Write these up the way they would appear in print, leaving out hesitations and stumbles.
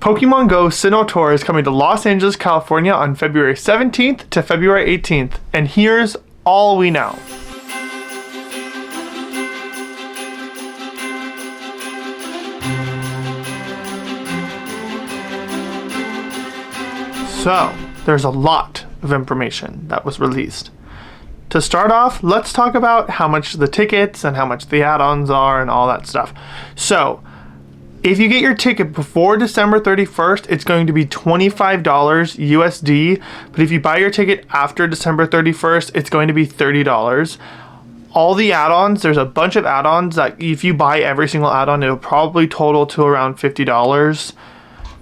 Pokemon Go Sinnoh Tour is coming to Los Angeles, California on February 17th to February 18th, and here's all we know. So, there's a lot of information that was released. To start off, let's talk about how much the tickets and how much the add-ons are and all that stuff. So, if you get your ticket before December 31st, it's going to be $25 USD. But if you buy your ticket after December 31st, it's going to be $30. All the add-ons, there's a bunch of add-ons that if you buy every single add-on, it'll probably total to around $50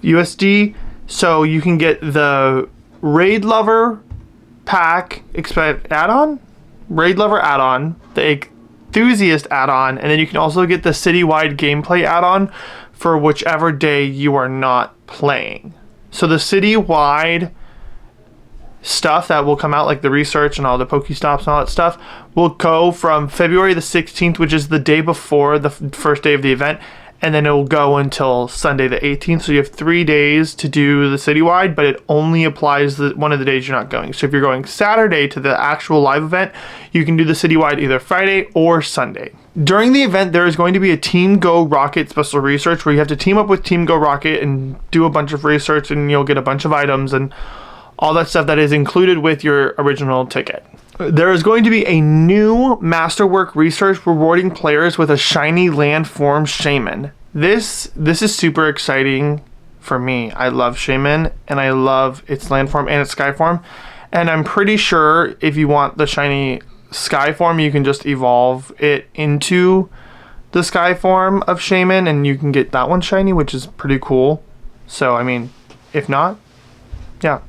USD. So you can get the Raid Lover pack add-on, Raid Lover add-on, the Enthusiast add-on, and then you can also get the Citywide Gameplay add-on for whichever day you are not playing. So the citywide stuff that will come out, like the research and all the Pokestops and all that stuff, will go from February the 16th, which is the day before the first day of the event, and then it will go until Sunday the 18th. So you have 3 days to do the citywide, but it only applies one of the days you're not going. So if you're going Saturday to the actual live event, you can do the citywide either Friday or Sunday. During the event, there is going to be a Team Go Rocket special research where you have to team up with Team Go Rocket and do a bunch of research, and you'll get a bunch of items and all that stuff that is included with your original ticket. There is going to be a new Masterwork research rewarding players with a shiny landform Shaman. This is super exciting for me. I love Shaman, and I love its landform and its skyform. And I'm pretty sure if you want the shiny skyform, you can just evolve it into the skyform of Shaman, and you can get that one shiny, which is pretty cool. So, I mean, if not, yeah.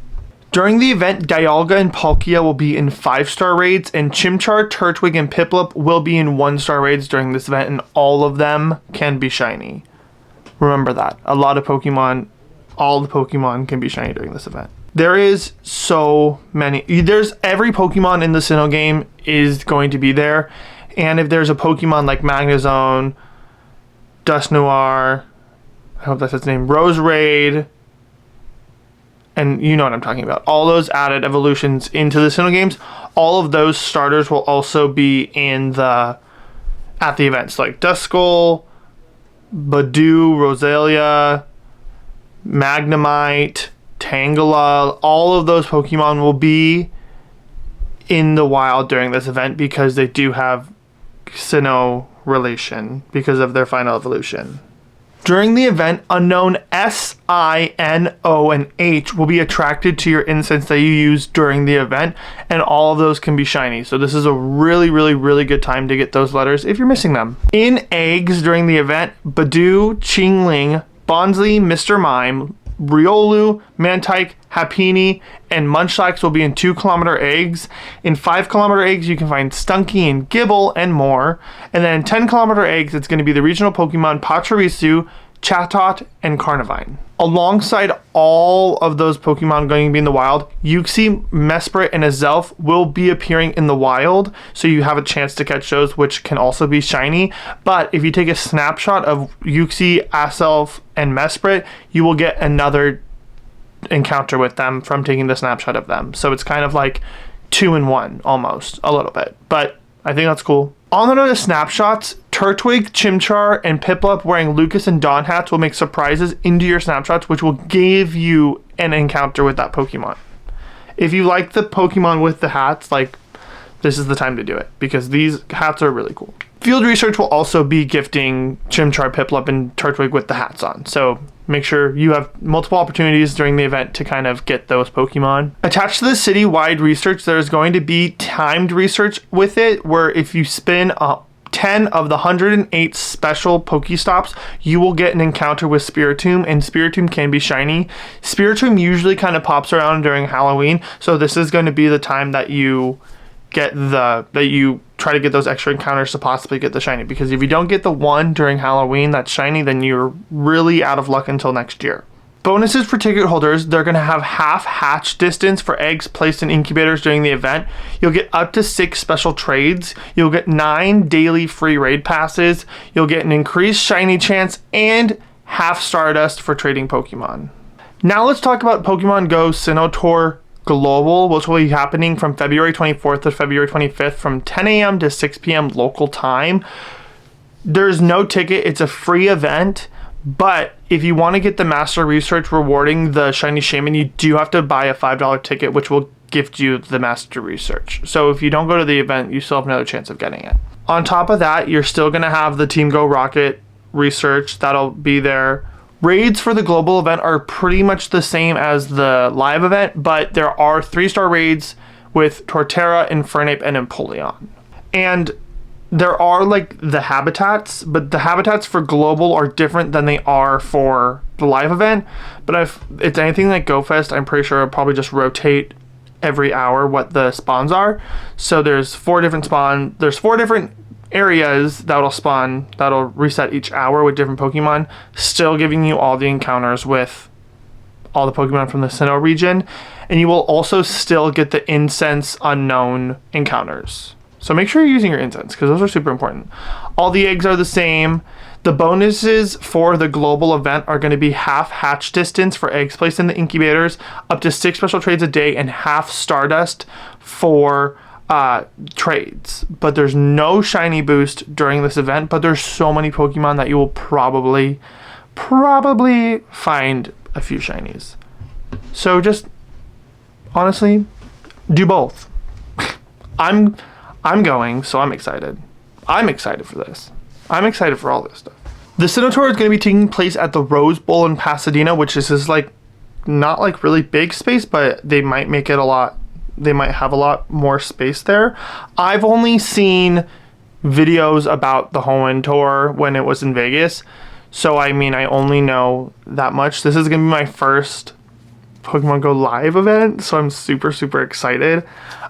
During the event, Dialga and Palkia will be in 5-star raids, and Chimchar, Turtwig, and Piplup will be in 1-star raids during this event, and all of them can be shiny. Remember that. A lot of Pokemon, all the Pokemon can be shiny during this event. There is so many. There's every Pokemon in the Sinnoh game is going to be there, and if there's a Pokemon like Magnezone, Dusknoir, I hope that's its name, Roserade, and you know what I'm talking about. All those added evolutions into the Sinnoh games, all of those starters will also be at the events, like Duskull, Badoo, Roselia, Magnemite, Tangela. All of those Pokemon will be in the wild during this event because they do have Sinnoh relation because of their final evolution. During the event, unknown S, I, N, O, and H will be attracted to your incense that you use during the event, and all of those can be shiny. So this is a really, really, really good time to get those letters if you're missing them. In eggs during the event, Badoo, Chingling, Bonsly, Mr. Mime, Riolu, Mantike, Happiny, and Munchlax will be in 2-kilometer eggs. In 5-kilometer eggs, you can find Stunky and Gibble and more. And then in 10-kilometer eggs, it's going to be the regional Pokemon Pachirisu, Chatot, and Carnivine. Alongside all of those Pokemon going to be in the wild, Uxie, Mesprit, and Azelf will be appearing in the wild, so you have a chance to catch those, which can also be shiny. But if you take a snapshot of Uxie, Azelf, and Mesprit, you will get another encounter with them from taking the snapshot of them. So it's kind of like 2-in-1 almost, a little bit. But I think that's cool. On the note of snapshots, Turtwig, Chimchar, and Piplup wearing Lucas and Dawn hats will make surprises into your snapshots, which will give you an encounter with that Pokemon. If you like the Pokemon with the hats, like, this is the time to do it, because these hats are really cool. Field Research will also be gifting Chimchar, Piplup, and Turtwig with the hats on, so make sure you have multiple opportunities during the event to kind of get those Pokemon. Attached to the city-wide research, there's going to be timed research with it, where if you spin 10 of the 108 special Pokestops, you will get an encounter with Spiritomb, and Spiritomb can be shiny. Spiritomb usually kind of pops around during Halloween, so this is going to be the time that you try to get those extra encounters to possibly get the shiny, because if you don't get the one during Halloween that's shiny, then you're really out of luck until next year. Bonuses for ticket holders, they're going to have half hatch distance for eggs placed in incubators during the event. You'll get up to 6 special trades. You'll get 9 daily free raid passes. You'll get an increased shiny chance and half Stardust for trading Pokemon. Now let's talk about Pokemon Go Sinnoh Tour Global, which will be happening from February 24th to February 25th from 10 a.m. to 6 p.m. local time. There's no ticket. It's a free event, but if you want to get the Master Research rewarding the Shiny Shaman, you do have to buy a $5 ticket, which will gift you the Master Research. So if you don't go to the event, you still have another chance of getting it. On top of that, you're still going to have the Team Go Rocket Research. That'll be there. Raids for the global event are pretty much the same as the live event, but there are 3-star raids with Torterra, Infernape, and Empoleon. And there are like the habitats, but the habitats for global are different than they are for the live event. But if it's anything like GoFest, I'm pretty sure I'll probably just rotate every hour what the spawns are. So there's 4 different areas that'll spawn, that'll reset each hour with different Pokemon, still giving you all the encounters with all the Pokemon from the Sinnoh region, and you will also still get the Incense Unknown encounters. So make sure you're using your Incense, because those are super important. All the eggs are the same. The bonuses for the global event are going to be half hatch distance for eggs placed in the incubators, up to 6 special trades a day, and half Stardust for trades. But there's no shiny boost during this event, but there's so many Pokemon that you will probably find a few shinies. So just honestly do both. I'm going, so I'm excited. I'm excited for this. I'm excited for all this stuff. The Sinnoh Tour is going to be taking place at the Rose Bowl in Pasadena, which is this like not like really big space, but they might make it they might have a lot more space there. I've only seen videos about the Hoenn Tour when it was in Vegas. So, I mean, I only know that much. This is going to be my first Pokemon Go Live event, so I'm super, super excited.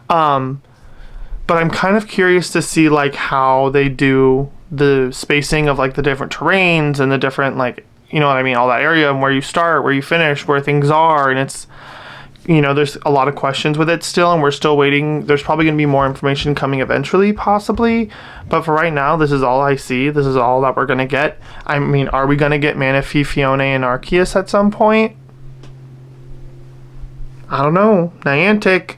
But I'm kind of curious to see, like, how they do the spacing of, like, the different terrains and the different, like, you know what I mean, all that area and where you start, where you finish, where things are, and it's, you know, there's a lot of questions with it still, and we're still waiting. There's probably going to be more information coming eventually, possibly. But for right now, this is all I see. This is all that we're going to get. I mean, are we going to get Manaphy, Fiona, and Arceus at some point? I don't know. Niantic.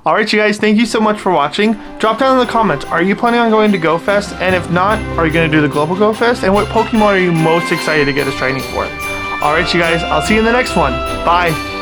Alright, you guys, thank you so much for watching. Drop down in the comments, are you planning on going to GoFest? And if not, are you going to do the Global GoFest? And what Pokemon are you most excited to get a shiny for? Alright, you guys, I'll see you in the next one. Bye.